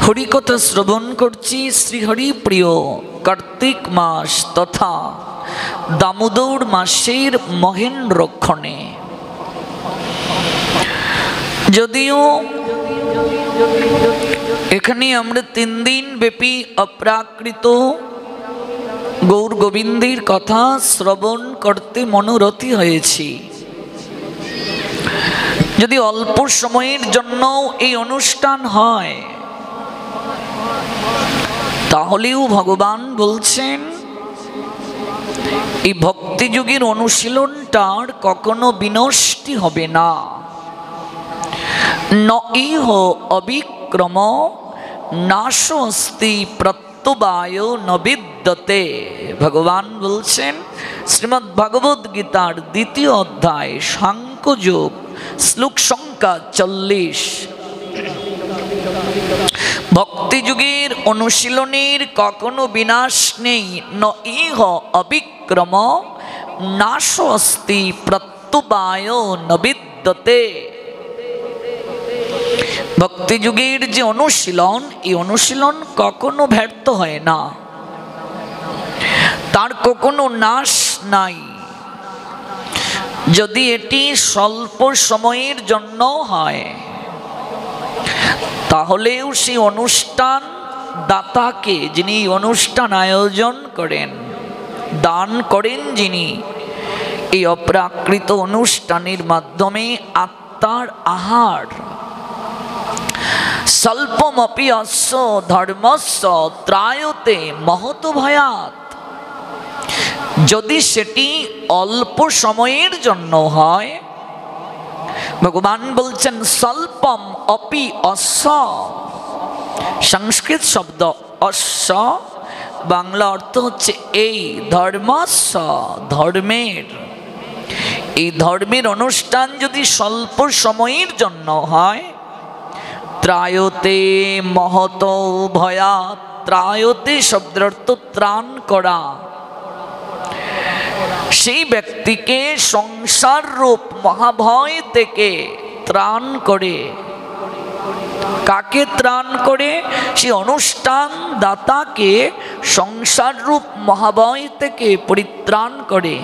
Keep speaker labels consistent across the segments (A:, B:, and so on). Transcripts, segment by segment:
A: হরিকথা শ্রবণ করছি শ্রীহরি প্রিয় কার্তিক মাস তথা দামোদর মাসের মহেন্দ্রক্ষণে। যদিও এখানে আমরা 3 দিন ব্যাপী অপ্রাকৃত গৌর গোবিন্দের কথা শ্রবণ করতে মনোরথী হয়েছি, যদি অল্প সময়ের জন্য এই অনুষ্ঠান হয় তাহলেও ভগবান বলছেন এই ভক্তিযুগের অনুশীলনটার কখনো বিনষ্টি হবে না। ন ইহ অবিক্রম নাশস্তি প্রত্যবায় ন বিদ্যতে। ভগবান বলছেন শ্রীমদ্ ভগবদ গীতার 2য় অধ্যায় সাংখ্যযোগ শ্লোক সংখ্যা 40। ভক্তিযুগের অনুশীলনের কখনো বিনাশ নেই। ন ইহ অবিক্রম নাশস্তি প্রত্যবায় ন বিদ্যতে। ভক্তিযুগের যে অনুশীলন, এই অনুশীলন কখনো ব্যর্থ হয় না, তার কখনো নাশ নাই। যদি এটি স্বল্প সময়ের জন্য হয় তাহলেও সেই অনুষ্ঠান দাতাকে, যিনি অনুষ্ঠান আয়োজন করেন, দান করেন যিনি, এই অপ্রাকৃত অনুষ্ঠানের মাধ্যমে আত্মার আহার। স্বল্পমপি অস্য ধর্মস্য ত্রায়তে মহত ভয়াৎ। যদি সেটি অল্প সময়ের জন্য হয়, ভগবান বলছেন স্বল্পম অপি অস্য। সংস্কৃত শব্দ অস্য, বাংলা অর্থ হচ্ছে এই ধর্মস্য, ধর্মের। এই ধর্মের অনুষ্ঠান যদি স্বল্প সময়ের জন্য হয়, ত্রায়তে মহত ভয়াৎ। ত্রায়তে শব্দের অর্থ ত্রাণ করা। সেই ব্যক্তিকে সংসার রূপ মহাভয় থেকে ত্রাণ করে। কাকে ত্রাণ করে? সেই অনুষ্ঠান দাতাকে সংসার রূপ মহাভয় থেকে পরিত্রাণ করে।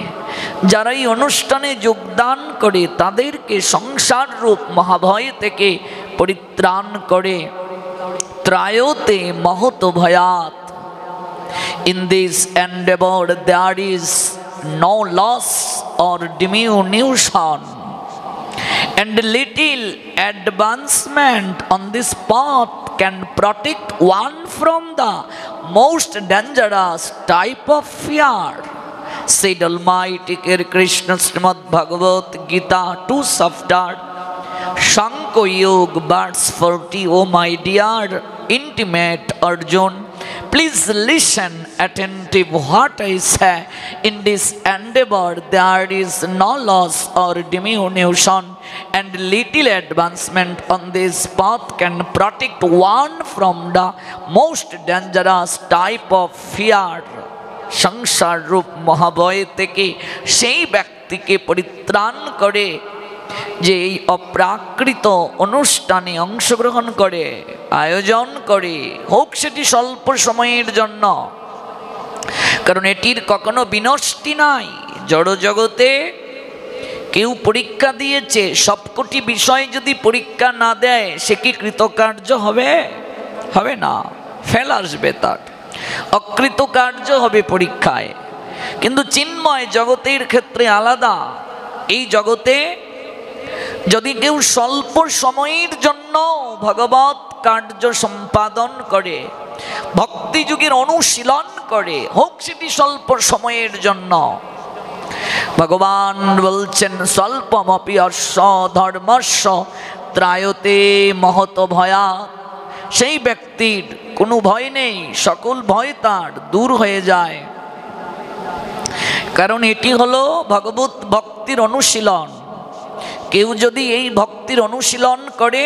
A: যারা এই অনুষ্ঠানে যোগদান করে তাদেরকে সংসার রূপ মহাভয় থেকে পরিত্রাণ করে। ত্রায়তে মহত ভয়াৎ। In this endeavor there is no loss or diminution, and little advancement on this path can protect one from the most dangerous type of fear, said Almighty Krishna, Srimad Bhagavad Gita 2 chapter Shankha Yoga verse 40. Oh my dear intimate Arjun, please listen attentive what I say. In this endeavor there is no loss or diminution, and little advancement on this path can protect one from the most dangerous type of fear. সংসার রূপ মহাভয় থেকে সেই ব্যক্তিকে পরিত্রাণ করে যে এই অপ্রাকৃত অনুষ্ঠানে অংশগ্রহণ করে, আয়োজন করে, হোক সেটি স্বল্প সময়ের জন্য, কারণ এটির কখনো বিনষ্টি নাই। জড় জগতে কেউ পরীক্ষা দিয়েছে, সবকটি বিষয় যদি পরীক্ষা না দেয় সে কি কৃতকার্য হবে? হবে না, ফেল আসবে তার, অকৃতকার্য হবে পরীক্ষায়। কিন্তু চিন্ময় জগতের ক্ষেত্রে আলাদা। এই জগতে যদি কেউ স্বল্প সময়ের জন্য ভগবত কার্য সম্পাদন করে, ভক্তি যুগের অনুশীলন করে, হোক সেটি স্বল্প সময়ের জন্য, ভগবান বলছেন স্বল্পমপি অস্য ধর্মস্য ত্রায়তে মহত ভয়াৎ। সেই ব্যক্তির কোনো ভয় নেই, সকল ভয় তার দূর হয়ে যায়। কারণ এটি হলো ভগবত ভক্তির অনুশীলন। কেউ যদি এই ভক্তির অনুশীলন করে,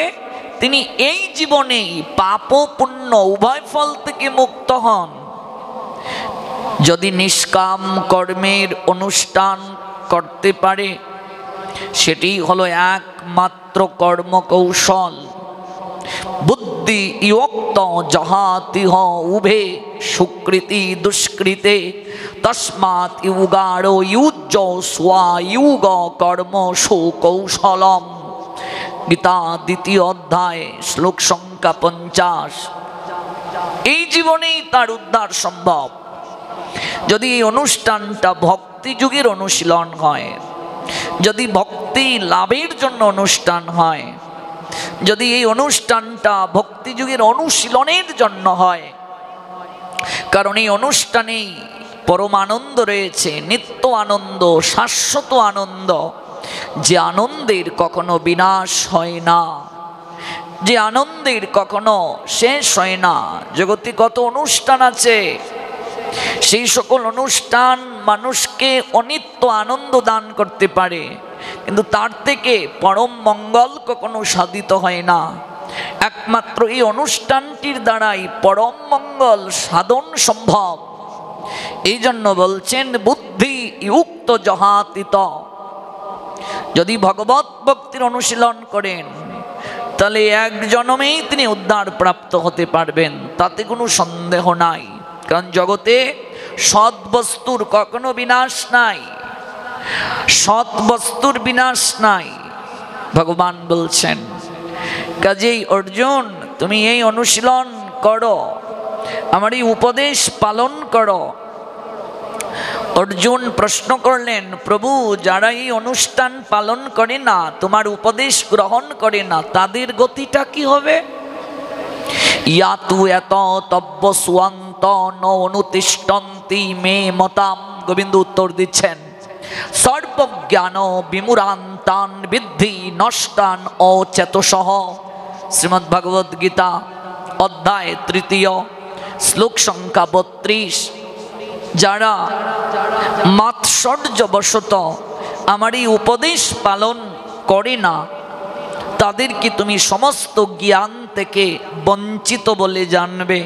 A: তিনি এই জীবনেই পাপ ও পুণ্য উভয় ফল থেকে মুক্ত হন। যদি নিষ্কাম কর্মের অনুষ্ঠান করতে পারে, সেটি হলো একমাত্র কর্মকৌশল। বুদ্ধ বুদ্ধি ইয়োক্ত জহাতিহ উভে সুকৃতি দুষ্কৃতে তস্মাৎ ইউগাড় ইউজ্জ স্বা ইউগ কর্ম সুকৌশলম। গীতা দ্বিতীয় অধ্যায় শ্লোক সংখ্যা 50। এই জীবনেই তার উদ্ধার সম্ভব যদি এই অনুষ্ঠানটা ভক্তি যুগের অনুশীলন হয়, যদি ভক্তি লাভের জন্য অনুষ্ঠান হয়, যদি এই অনুষ্ঠানটা ভক্তি যুগের অনুশীলনের জন্য হয়। কারণ এই অনুষ্ঠানেই পরম আনন্দ রয়েছে, নিত্য আনন্দ, শাশ্বত আনন্দ, যে আনন্দের কখনো বিনাশ হয় না, যে আনন্দের কখনো শেষ হয় না। জগতে কত অনুষ্ঠান আছে, সেই সকল অনুষ্ঠান মানুষকে অনিত্য আনন্দ দান করতে পারে, কিন্তু তার থেকে পরম মঙ্গল কখনো সাধিত হয় না। একমাত্র এই অনুষ্ঠানটির দ্বারাই পরম মঙ্গল সাধন সম্ভব। এই জন্য বলছেন বুদ্ধি ইউক্ত জহাতিত। যদি ভগবত ভক্তির অনুশীলন করেন তাহলে এক জন্মেই তিনি উদ্ধার প্রাপ্ত হতে পারবেন, তাতে কোনো সন্দেহ নাই। কারণ জগতে সৎ বস্তুর কখনো বিনাশ নাই, সৎ বস্তুর বিনাশ নাই, ভগবান বলছেন। কাজেই অর্জুন, তুমি এই অনুশীলন করো, আমার এই উপদেশ পালন করো। অর্জুন প্রশ্ন করলেন, প্রভু, যারা এই অনুষ্ঠান পালন করে না, তোমার উপদেশ গ্রহণ করে না, তাদের গতিটা কি হবে? ইয়াতু এত তব্য সুয়ান্ত ন অনুতিষ্ঠন্তি মে মতাম। গোবিন্দ উত্তর দিচ্ছেন, সর্বজ্ঞান বিমূঢ়ান্তান বিদ্ধি নষ্টান অচেতসঃ। শ্রীমদ্ ভগবদ গীতা অধ্যায় 3 শ্লোক সংখ্যা 32। যারা মাৎসর্যবশত আমার এই উপদেশ পালন করে না, তাদেরকে তুমি সমস্ত জ্ঞান থেকে বঞ্চিত বলে জানবে।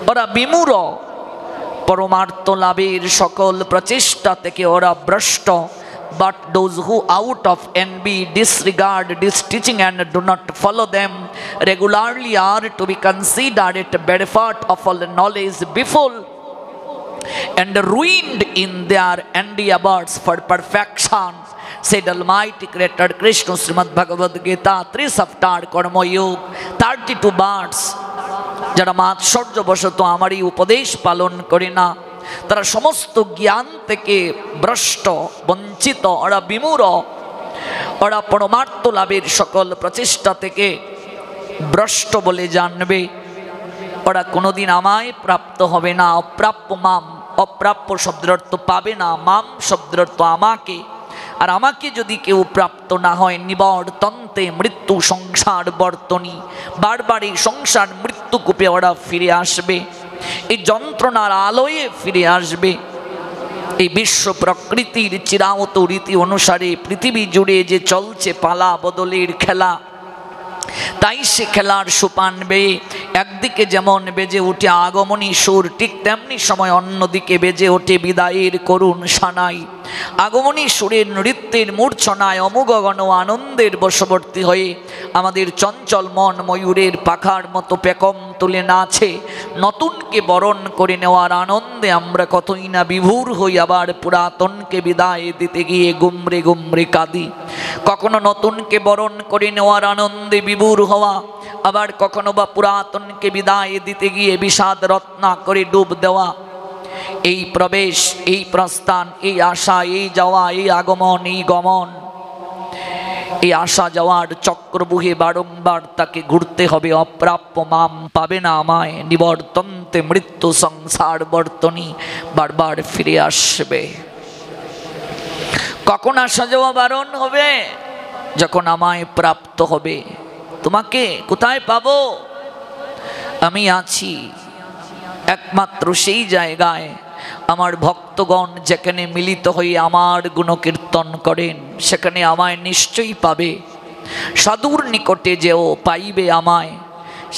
A: ওরা বিমূঢ়, পরমার্থ লাভের সকল প্রচেষ্টা থেকে ওরা ভ্রষ্ট। But those who out of envy disregard this teaching and do not follow them regularly are to be considered bereft of all knowledge before and ruined in their endeavors for perfection, said Almighty Creator Krishna, Srimad Bhagavad Gita 3 chapter Karma Yoga 32 verse। যারা মাৎসর্যবশত আমার এই উপদেশ পালন করে না, তারা সমস্ত জ্ঞান থেকে ভ্রষ্ট, বঞ্চিত, ওরা বিমূঢ়, ওরা পরমার্থ লাভের সকল প্রচেষ্টা থেকে ভ্রষ্ট বলে জানবে। ওরা কোনোদিন আমায় প্রাপ্ত হবে না। অপ্রাপ্য মাম, অপ্রাপ্য শব্দের অর্থ পাবে না, মাম শব্দের অর্থ আমাকে। আর আমাকে যদি কেউ প্রাপ্ত না হয়, নিবর্তন্তে মৃত্যু সংসার বর্তনী, বারবার এই সংসার মৃত্যু কূপে ওরা ফিরে আসবে, এই যন্ত্রণার আলোয়ে ফিরে আসবে। এই বিশ্ব প্রকৃতির চিরায়ত রীতি অনুসারে পৃথিবী জুড়ে যে চলছে পালা বদলের খেলা, তাই সে খেলার সোপান বেয়ে একদিকে যেমন বেজে ওঠে আগমনী সুর, ঠিক তেমনি সময় অন্যদিকে বেজে ওঠে বিদায়ের করুণ সানাই। আগমনী সুরের নৃত্যের মূর্ছনায় অমুগগণ আনন্দের বশবর্তী হয়ে আমাদের চঞ্চল মন ময়ূরের পাখার মতো পেকম তুলে নাচে। নতুনকে বরণ করে নেওয়ার আনন্দে আমরা কতই না বিভোর হই, আবার পুরাতনকে বিদায় দিতে গিয়ে গুমরে গুমরে কাঁদি। কখনো নতুনকে বরণ করে নেওয়ার আনন্দে বিভোর হওয়া, আবার কখনো বা পুরাতনকে বিদায় দিতে গিয়ে বিষাদ রত্না করে ডুব দেওয়া। এই প্রবেশ, এই প্রস্থান, এই আসা, এই যাওয়া, এই আগমন, এই গমন, এই আসা যাওয়ার চক্রবুহে বারংবার তাকে ঘুরতে হবে। অপ্রাপ্য মাম, পাবে না আমায়, নিবর্তন্তে মৃত্যু সংসার বর্তনী, বারবার ফিরে আসবে। কখন আসা যাওয়া বারণ হবে? যখন আমায় প্রাপ্ত হবে। তোমাকে কোথায় পাবো? আমি আছি একমাত্র সেই জায়গায় আমার ভক্তগণ যেখানে মিলিত হয়ে আমার গুণকীর্তন করেন, সেখানে আমায় নিশ্চয়ই পাবে। সাধুর নিকটে যেও পাইবে আমায়,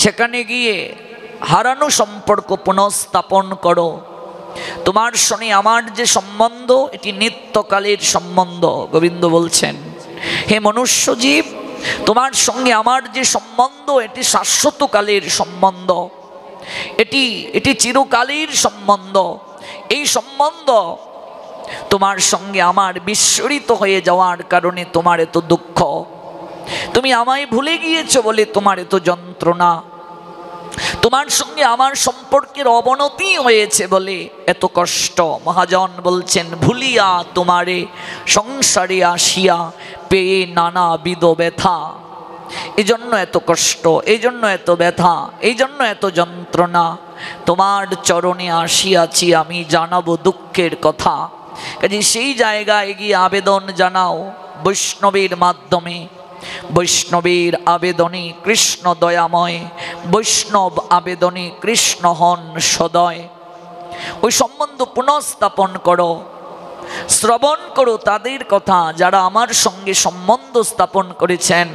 A: সেখানে গিয়ে হারানো সম্পর্ক পুনঃস্থাপন করো। তোমার সঙ্গে আমার যে সম্বন্ধ, এটি নিত্যকালের সম্বন্ধ। গোবিন্দ বলছেন, হে মনুষ্য জীব, তোমার সঙ্গে আমার যে সম্বন্ধ এটি শাশ্বতকালের সম্বন্ধ, এটি চিরকালের সম্বন্ধ। এই সম্বন্ধ তোমার সঙ্গে আমার বিস্মৃত হয়ে যাওয়ার কারণে তোমার এত দুঃখ, তুমি আমায় ভুলে গিয়েছো বলে তোমার এত যন্ত্রণা, তোমার সঙ্গে আমার সম্পর্কের অবনতি হয়েছে বলে এত কষ্ট। মহাজন বলছেন, ভুলিয়া তোমারে সংসারে আসিয়া পেয়ে নানাবিধ ব্যথা। এই জন্য এত কষ্ট, এই জন্য এত ব্যথা, এই জন্য এত যন্ত্রণা। তোমার চরণে আসিয়াছি আমি জানাবো দুঃখের কথা। কাজে সেই জায়গায় গিয়ে আবেদন জানাও বৈষ্ণবের মাধ্যমে। বৈষ্ণবের আবেদনে কৃষ্ণ দয়াময়, বৈষ্ণব আবেদনে কৃষ্ণ হন সদয়। ওই সম্বন্ধ পুনঃস্থাপন করো, শ্রবণ করো তাদের কথা যারা আমার সঙ্গে সম্বন্ধ স্থাপন করেছেন,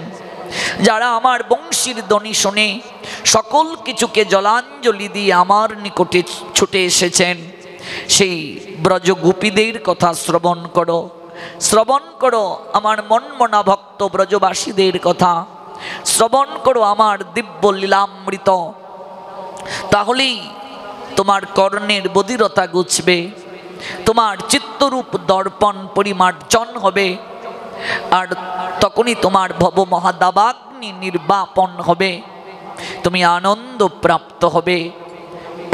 A: যারা আমার বংশীর ধ্বনি শুনে সকল কিছুকে জলাঞ্জলি দিয়ে আমার নিকটে ছুটে এসেছেন। সেই ব্রজগোপীদের কথা শ্রবণ করো, শ্রবণ করো আমার মনমনা ভক্ত ব্রজবাসীদের কথা, শ্রবণ করো আমার দিব্য লীলামৃত। তাহলেই তোমার কর্ণের বধিরতা ঘুচবে, তোমার চিত্তরূপ দর্পণ পরিমার্জন হবে, আর তখনই তোমার ভব মহাদাবাগ্নি নির্বাপন হবে, তুমি আনন্দ প্রাপ্ত হবে।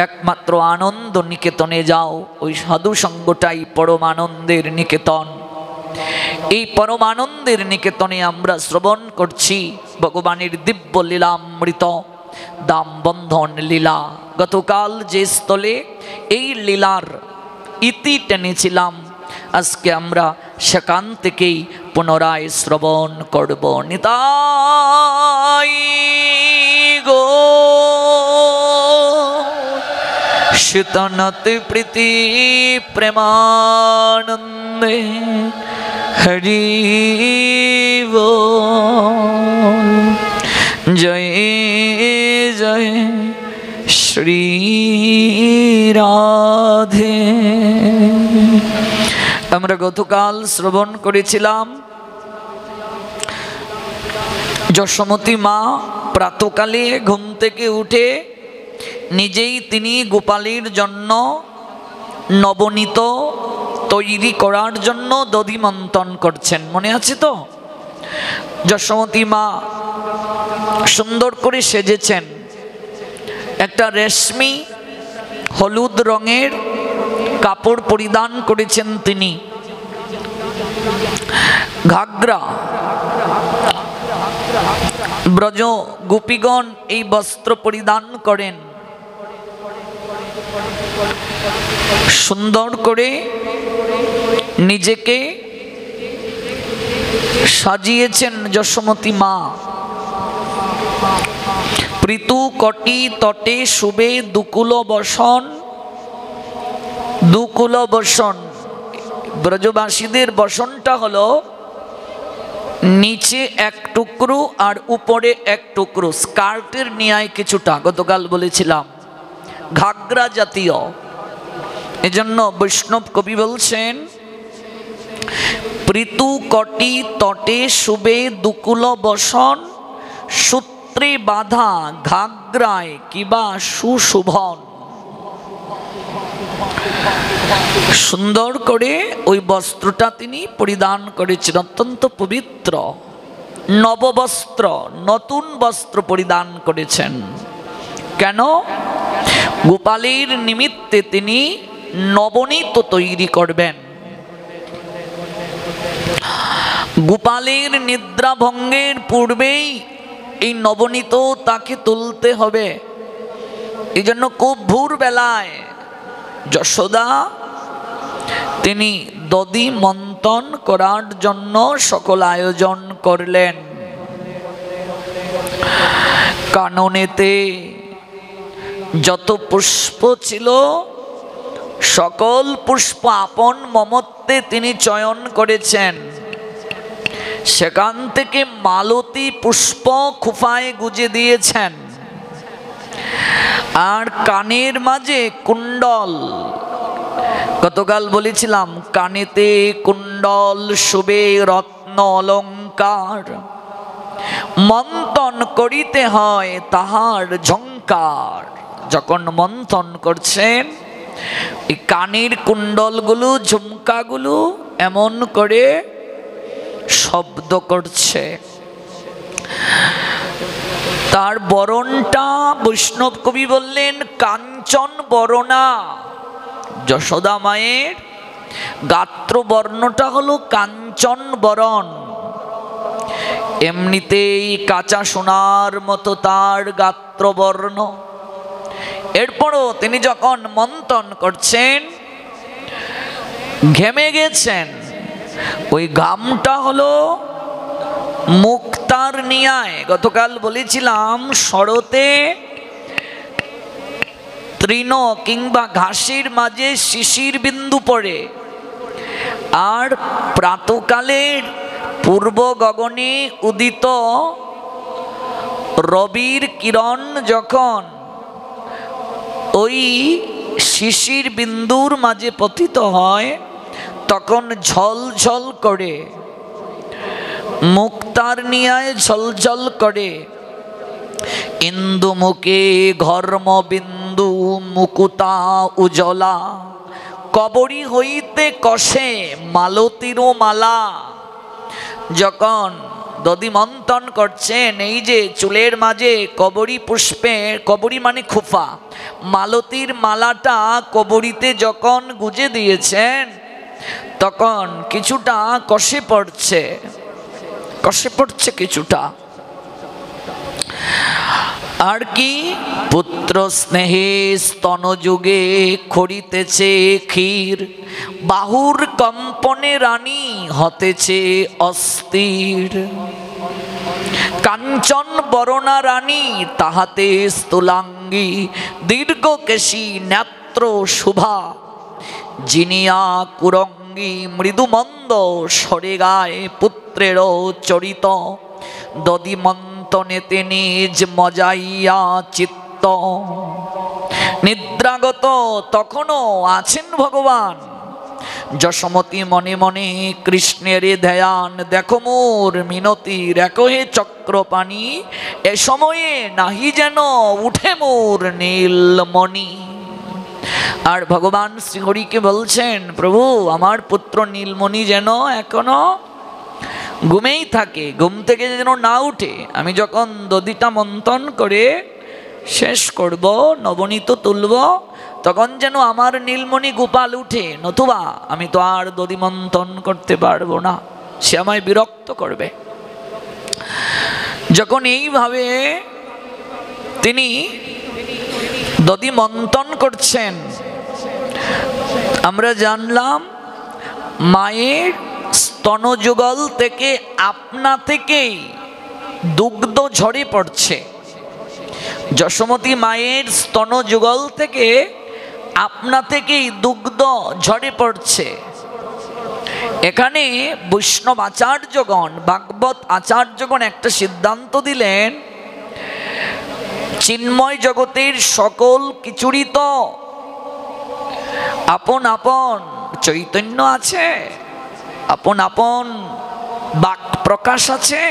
A: একমাত্র আনন্দ নিকেতনে যাও, ওই সাধু সঙ্গটাই পরমানন্দের নিকেতন। এই পরমানন্দের নিকেতনে আমরা শ্রবণ করছি ভগবানের দিব্য লীলামৃত দামবন্ধন লীলা। গতকাল যে স্থলে এই লীলার ইতি টেনেছিলাম, আজকে আমরা সেখান থেকেই পুনরায় শ্রবণ করব। নিতাই গো শীতনতি প্রীতি প্রেমানন্দে হরি বল। জয় জয় শ্রী রাধে। আমরা গতকাল শ্রবণ করেছিলাম যশোমতী মা প্রাতকালে ঘুম থেকে উঠে নিজেই তিনি গোপালের জন্য নবনীত তৈরি করার জন্য দধিমন্থন করছেন, মনে আছে তো? যশোমতী মা সুন্দর করে সেজেছেন, একটা রেশমি হলুদ রঙের কাপড় পরিধান করেছেন তিনি, ঘাগরা। ব্রজ গোপীগণ এই বস্ত্র পরিধান করেন, সুন্দর করে নিজেকে সাজিয়েছেন যশোমতী মা। পৃথু কটি তটে শুবে দুকুল বসন। দুকুল বসন, ব্রজবাসীদের বসনটা হলো নিচে এক টুকরো আর উপরে এক টুকরো, স্কার্টের ন্যায় কিছুটা, গতকাল বলেছিলাম ঘাগরা জাতীয়। এজন্য বৈষ্ণব কবি বলছেন, পৃথু কটি তটে শুবে দুকুল বসন, সূত্রে বাঁধা ঘাগরায় কিবা সুশোভন। সুন্দর করে ওই বস্ত্রটা তিনি পরিধান করেছেন, অত্যন্ত পবিত্র নববস্ত্র, নতুন বস্ত্র পরিধান করেছেন। কেন? গোপালের নিমিত্তে তিনি নবনীত তৈরি করবেন। গোপালের নিদ্রা ভঙ্গের পূর্বেই এই নবনীত তাকে তুলতে হবে। এই জন্য খুব ভোরবেলায় যশোদা তিনি দধি মন্থন করার জন্য সকল আয়োজন করলেন। কাননেতে যত পুষ্প ছিল সকল পুষ্প আপন মমত্বে তিনি চয়ন করেছেন। সেখান থেকে মালতী পুষ্প খুফায় গুজে দিয়েছেন, আর কানের মাঝে কুণ্ডল। গতকাল বলেছিলাম কানেতে কুণ্ডল শোভে রত্ন অলঙ্কার। মন্থন করিতে হয় তাহার ঝংকার। যখন মন্থন করছেন এই কানের কুণ্ডলগুলো ঝুমকাগুলো এমন করে শব্দ করছে। তার বরণটা বৈষ্ণব কবি বললেন কাঞ্চন বরণা। যশোদা মায়ের গাত্রবর্ণটা হলো কাঞ্চন বরণ। এমনিতেই কাঁচা সোনার মতো তার গাত্রবর্ণ। এরপরও তিনি যখন মন্থন করছেন ঘেমে গেছেন, ওই ঘামটা হলো মুক্তার নিয়ায়। গতকাল বলেছিলাম শরতে তৃণ কিংবা ঘাসের মাঝে শিশির বিন্দু পড়ে, আর প্রাতকালের পূর্ব গগনে উদিত রবির কিরণ যখন ওই শিশির বিন্দুর মাঝে পতিত হয় তখন ঝলঝল করে, মুক্তার নিয়ায় ঝলঝল করে। ইন্দুমুখে ঘর্ম বিন্দু মুকুতা উজলা, কবরী হইতে কষে মালতীর মালা। যখন দধি মন্থন করছেন এই যে চুলের মাঝে কবরী পুষ্পের, কবরী মানে খোফা, মালতীর মালাটা কবরীতে যখন গুজে দিয়েছেন তখন কিছুটা কষে পড়ছে, কষে পড়ছে কিছুটা। আর কি পুত্র স্নেহে স্তনযুগে খড়িতেছে ক্ষীর, বাহুর কম্পনে রানী হতেছে অস্থির। কাঞ্চন বরণা রানী তাহাতে স্থূলাঙ্গী, দীর্ঘকেশী নেত্র শোভা, জিনিয়া কুরঙ্গী মৃদুমন্দ সরে গায়ে পুত্রেরও চরিত। দধি মন্থনেতে নিজ মজাইয়া চিত্ত, নিদ্রাগত তখনও আছেন ভগবান। যশোমতী মনে মনে কৃষ্ণের ধ্যান, দেখো মোর মিনতি রেখো হে চক্রপাণি, এ সময়ে নাহি যেন উঠে মোর নীলমণি। আর ভগবান শ্রীহরিকে বলছেন, প্রভু আমার পুত্র নীলমণি যেন এখনো ঘুমেই থাকে, ঘুম থেকে যেন না উঠে। আমি যখন দধিটা মন্থন করে শেষ করব, নবনীত তুলব, তখন যেন আমার নীলমণি গোপাল উঠে, নতুবা আমি তো আর দধি মন্থন করতে পারবো না, সে আমায় বিরক্ত করবে। যখন এইভাবে তিনি দধি মন্থন করছেন, আমরা জানলাম মায়ের স্তনযুগল থেকে আপনা থেকেই দুগ্ধ ঝরে পড়ছে। যশোমতী মায়ের স্তনযুগল থেকে আপনা থেকেই দুগ্ধ ঝরে পড়ছে। এখানে বৈষ্ণব আচার্যগণ, ভাগবত আচার্যগণ একটা সিদ্ধান্ত দিলেন, চিন্ময় জগতের সকল কিছুরই তো আপন আপন চৈতন্য আছে, আপন আপন বাক প্রকাশ আছে।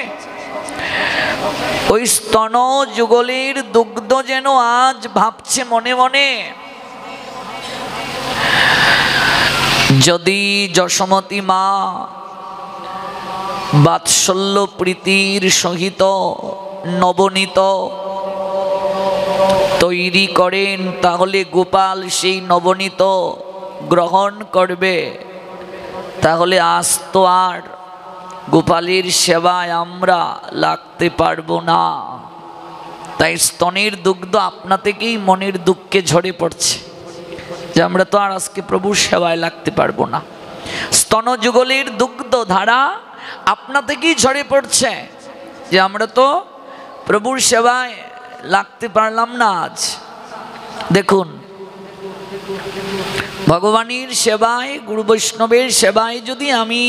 A: ওই স্তন যুগলের দুগ্ধ যেন আজ ভাবছে মনে মনে, যদি যশোমতী মা বাৎসল্য প্রীতির সহিত নবনীত তৈরি করেন, তাহলে গোপাল সেই নবনীত গ্রহণ করবে। তাহলে আজ তো আর গোপালের সেবায় আমরা লাগতে পারবো না। তাই স্তনের দুগ্ধ আপনা থেকেই মনের দুঃখে ঝরে পড়ছে যে আমরা তো আর আজকে প্রভুর সেবায় লাগতে পারবো না। স্তনযুগলের দুগ্ধ ধারা আপনা থেকেই ঝরে পড়ছে যে আমরা তো প্রভুর সেবায় লাগতে পারলাম না আজ। দেখুন, ভগবানের সেবায়, গুরু বৈষ্ণবের সেবায় যদি আমি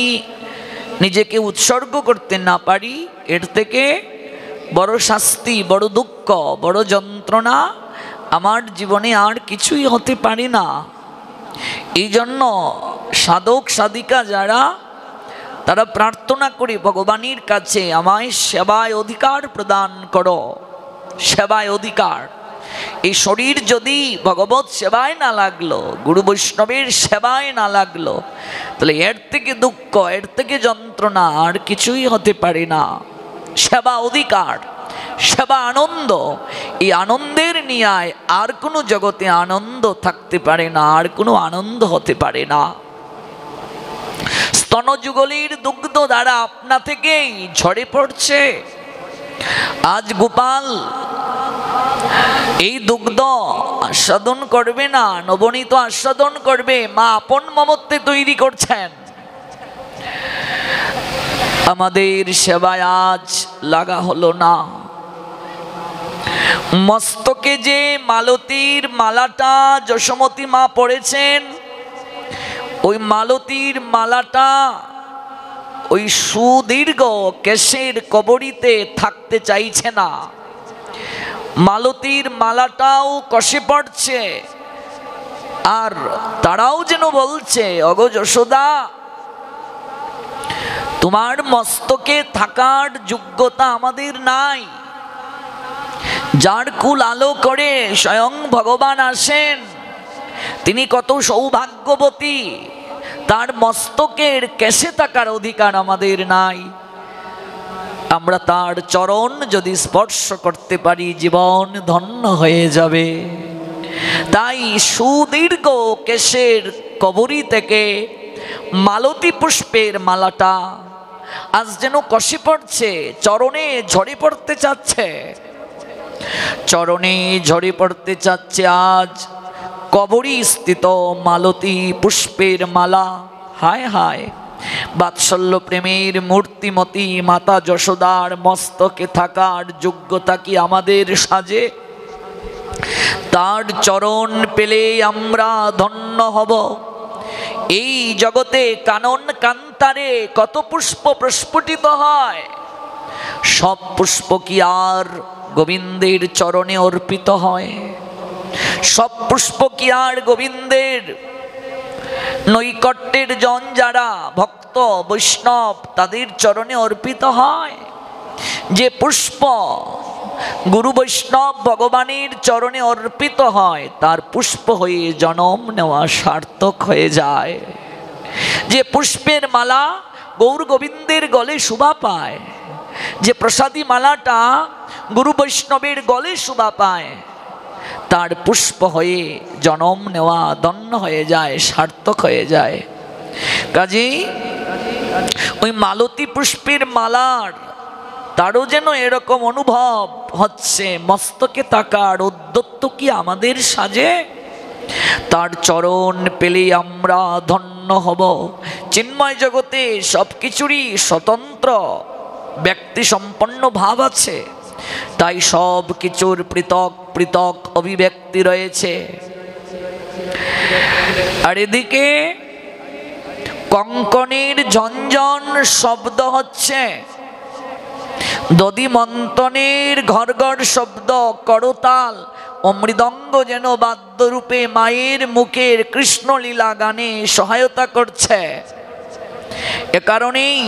A: নিজেকে উৎসর্গ করতে না পারি, এর থেকে বড় শাস্তি, বড় দুঃখ, বড় যন্ত্রণা আমার জীবনে আর কিছুই হতে পারে না। এই জন্য সাধক সাধিকা যারা তারা প্রার্থনা করে ভগবানের কাছে, আমায় সেবায় অধিকার প্রদান করো, সেবায় অধিকার। এই শরীর যদি ভগবত সেবায় না লাগলো, গুরু বৈষ্ণবের সেবায় না লাগলো, তাহলে এর থেকে দুঃখ, এর থেকে যন্ত্রণা আর কিছুই হতে পারে না। সেবা অধিকার, সেবা আনন্দ, এই আনন্দের নিয়ায় আর কোনো জগতে আনন্দ থাকতে পারে না, আর কোনো আনন্দ হতে পারে না। স্তনযুগলের দুগ্ধ দ্বারা আপনা থেকেই ঝরে পড়ছে। আজ গোপাল এই দুগ্ধ আস্বাদন করবে না, নবনীত আস্বাদন করবে, মা আপন মমত্বে তৈরি করছেন। আমাদের সেবায় আজ লাগা হলো না। মস্তকে যে মালতীর মালাটা যশোমতী মা পড়েছেন, ওই মালতীর মালাটা ওই সুদীর্ঘ কেশের কবরীতে থাকতে চাইছে না। মালতীর মালাটাও কষে পড়ছে, আর তারাও যেন বলছে, অগো যশোদা, তোমার মস্তকে থাকার যোগ্যতা আমাদের নাই। যার কুল আলো করে স্বয়ং ভগবান আসেন, তিনি কত সৌভাগ্যবতী, তার মস্তকের কেশে থাকার অধিকার আমাদের নাই। আমরা তার চরণ যদি স্পর্শ করতে পারি, জীবন ধন্য হয়ে যাবে। তাই সুদীর্ঘ কেশের কবরী থেকে মালতী পুষ্পের মালাটা আজ যেন কষে পড়ছে, চরণে ঝরে পড়তে চাচ্ছে, চরণে ঝরে পড়তে চাচ্ছে আজ কবরী স্থিত মালতী পুষ্পের মালা। হায় হায়, বাৎসল্য প্রেমের মূর্তিমতী মাতা যশোদার মস্তকে থাকার যোগ্যতা কি আমাদের সাজে? তার চরণ পেলে আমরা ধন্য হব। এই জগতে কানন কান্তারে কত পুষ্প প্রস্ফুটিত হয়, সব পুষ্প কি আর গোবিন্দের চরণে অর্পিত হয়? সব পুষ্প কি আর গোবিন্দের নৈকট্যের জন যারা ভক্ত বৈষ্ণব তাদের চরণে অর্পিত হয়? যে পুষ্প গুরু বৈষ্ণব ভগবানের চরণে অর্পিত হয়, তার পুষ্প হয়ে জন্ম নেওয়া সার্থক হয়ে যায়। যে পুষ্পের মালা গৌর গোবিন্দের গলে শোভা পায়, যে প্রসাদী মালাটা গুরু বৈষ্ণবের গলে শোভা পায়, তার পুষ্প হয়ে জন্ম নেওয়া ধন্য হয়ে যায়, সার্থক হয়ে যায়। কাজেই ওই মালতী পুষ্পের মালার তারও যেন এরকম অনুভব হচ্ছে, মস্তকে থাকার উদ্যত্ত কি আমাদের সাজে? তার চরণ পেলে আমরা ধন্য হব। চিন্ময় জগতে সব কিছুরই স্বতন্ত্র ব্যক্তি সম্পন্ন ভাব আছে, তাই সব কিছুর পৃথক পৃথক অভিব্যক্তি রয়েছে। আর এদিকে কঙ্কনের ঝঞ্ঝন শব্দ হচ্ছে, দধি মন্থনের ঘর ঘর শব্দ, করতাল ও মৃদঙ্গ যেন বাদ্যরূপে মায়ের মুখের কৃষ্ণলীলা গানে সহায়তা করছে। এ কারণেই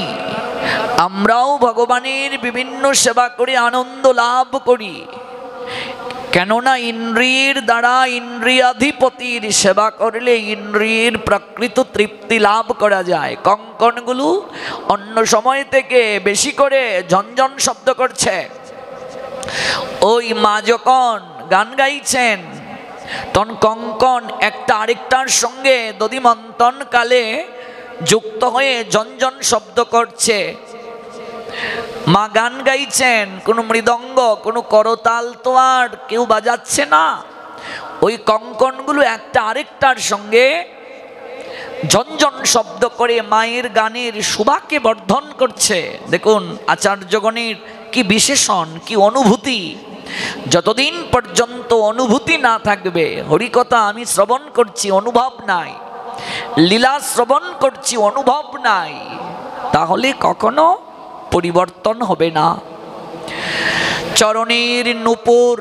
A: আমরাও ভগবানের বিভিন্ন সেবা করে আনন্দ লাভ করি। কেননা ইন্দ্রিয়ের দ্বারা ইন্দ্রিয়াধিপতির সেবা করলে ইন্দ্রিয়ের প্রকৃত তৃপ্তি লাভ করা যায়। কঙ্কনগুলো অন্য সময় থেকে বেশি করে ঝনঝন শব্দ করছে। ওই মা যখন গান গাইছেন, তখন কঙ্কন একটা আরেকটার সঙ্গে দধিমন্থন কালে যুক্ত হয়ে ঝনঝন শব্দ করছে। মা গান গাইছেন, কোনো মৃদঙ্গ কোনো করতাল তো আর কেউ বাজাচ্ছে না। ওই কঙ্কনগুলো একটা আরেকটার সঙ্গে ঝনঝন শব্দ করে মায়ের গানের শোভাকে বর্ধন করছে। দেখুন আচার্যগণের কি বিশেষণ, কি অনুভূতি। যতদিন পর্যন্ত অনুভূতি না থাকবে, হরিকথা আমি শ্রবণ করছি অনুভব নাই, লীলা শ্রবণ করছি অনুভব নাই, তাহলে কখনো পরিবর্তন হবে না। চরণের নূপুর,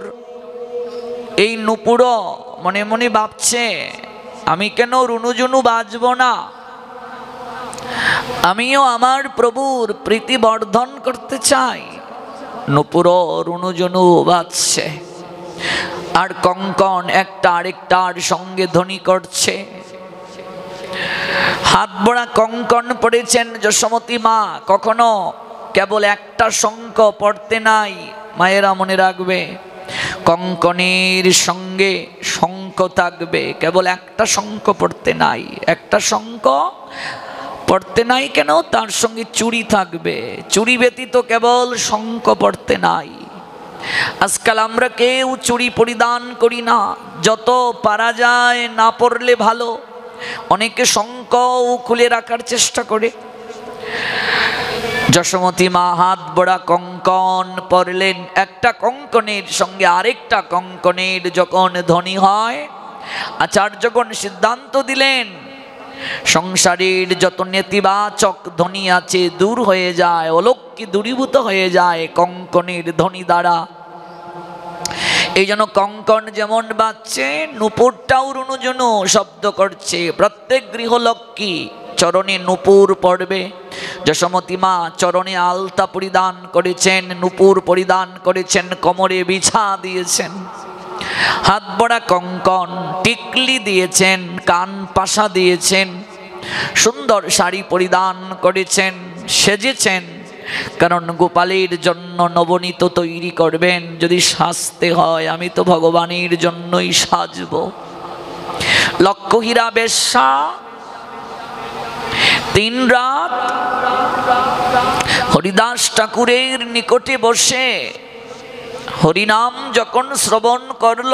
A: এই নূপুরও মনে মনে ভাবছে আমি কেন রুনুজুনু বাজব না, আমিও আমার প্রভুর প্রীতি বর্ধন করতে চাই। নূপুর রুনুজনু বাজছে, আর কঙ্কন একটা আরেকটার সঙ্গে ধ্বনি করছে। হাত বড়া কঙ্কন পড়েছেন যশোমতী মা। কখনো কেবল একটা শঙ্খ পড়তে নাই, মায়েরা মনে রাখবে, কঙ্কনের সঙ্গে শঙ্খ থাকবে, কেবল একটা শঙ্খ পড়তে নাই। একটা শঙ্খ পড়তে নাই কেন? তার সঙ্গে চুড়ি থাকবে, চুড়ি ব্যতীত কেবল শঙ্খ পড়তে নাই। আজকাল আমরা কেউ চুড়ি পরিধান করি না, যত পারা যায় না পড়লে ভালো। অনেকে শঙ্খ খুলে রাখার চেষ্টা করে। যশোমতী মা হাত বড়া কঙ্কন পরলেন। একটা কঙ্কনের সঙ্গে আরেকটা কঙ্কনের যখন ধ্বনি হয়, আচার্যগণ সিদ্ধান্ত দিলেন সংসারের যত নেতিবাচক ধ্বনি আছে দূর হয়ে যায়, অলৌকি দূরীভূত হয়ে যায় কঙ্কনের ধ্বনি দ্বারা। এই জন্য কঙ্কন যেমন বাজছে, নূপুরটাও রুনুজনু শব্দ করছে। প্রত্যেক গৃহলক্ষ্মী চরণে নূপুর পড়বে। যশোমতী মা চরণে আলতা পরিধান করেছেন, নূপুর পরিধান করেছেন, কোমরে বিছা দিয়েছেন, হাত বড়া কঙ্কন, টিকলি দিয়েছেন, কান পাশা দিয়েছেন, সুন্দর শাড়ি পরিধান করেছেন, সেজেছেন। কারণ গোপালের জন্য নবনীত তৈরি করবেন। যদি সাজতে হয়, আমি তো ভগবানের জন্যই সাজব। লক্ষ্মীহীরা বেশ্যা 3 রাত হরিদাস ঠাকুরের নিকটে বসে হরিনাম যখন শ্রবণ করল,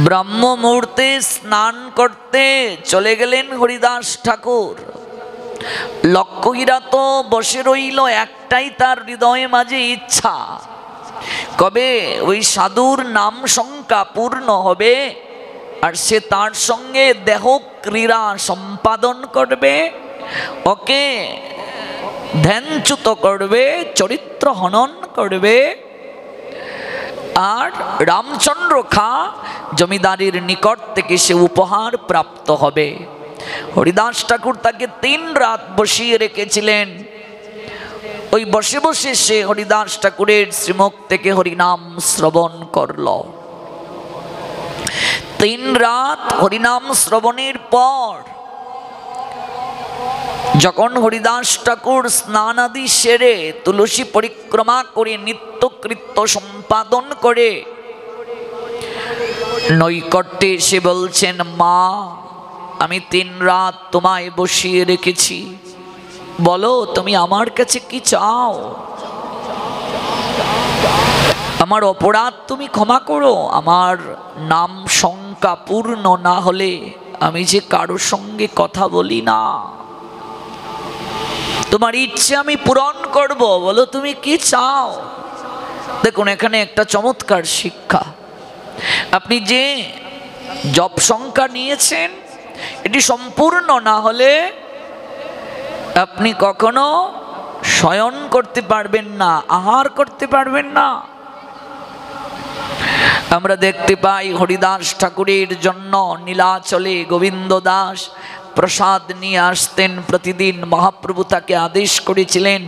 A: ব্রাহ্ম মুহূর্তে স্নান করতে চলে গেলেন হরিদাস ঠাকুর। লক্ষ্মীরা তো বসে রইল, একটাই তার হৃদয়ে মাঝে ইচ্ছা, কবে ওই সাধুর নাম সংখ্যা পূর্ণ হবে আর সে তার সঙ্গে দেহ ক্রীড়া সম্পাদন করবে, ওকে ধ্যানচ্যুত করবে, চরিত্র হনন করবে, আর রামচন্দ্র খা জমিদারের নিকট থেকে সে উপহার প্রাপ্ত হবে। হরিদাস ঠাকুর তাকে 3 রাত বসিয়ে রেখেছিলেন। ওই বসে বসে সে হরিদাস ঠাকুরের শ্রীমুখ থেকে হরিনাম শ্রবণ করল। 3 রাত হরিনাম শ্রবণের পর যখন হরিদাস ঠাকুর স্নান আদি সেরে তুলসী পরিক্রমা করে নিত্যকৃত্য সম্পাদন করে নৈকট্যে এসে বলছেন, মা আমি 3 রাত তোমায় বসিয়ে রেখেছি, বলো তুমি আমার কাছে কি চাও? আমার অপরাধ তুমি ক্ষমা করো। আমার নাম সংখ্যা পূর্ণ না হলে আমি যে কারোর সঙ্গে কথা বলি না, তোমার ইচ্ছে আমি পূরণ করব, বলো তুমি কি চাও? দেখুন এখানে একটা চমৎকার শিক্ষা। আপনি যে জপ সংখ্যা নিয়েছেন, এটি সম্পূর্ণ না হলে আপনি কখনো শয়ন করতে পারবেন না, আহার করতে পারবেন না। আমরা দেখতে পাই হরিদাস ঠাকুরের জন্য নীলাচলে গোবিন্দ দাস প্রসাদ নিয়ে আসতেন প্রতিদিন। মহাপ্রভু তাকে আদেশ করেছিলেন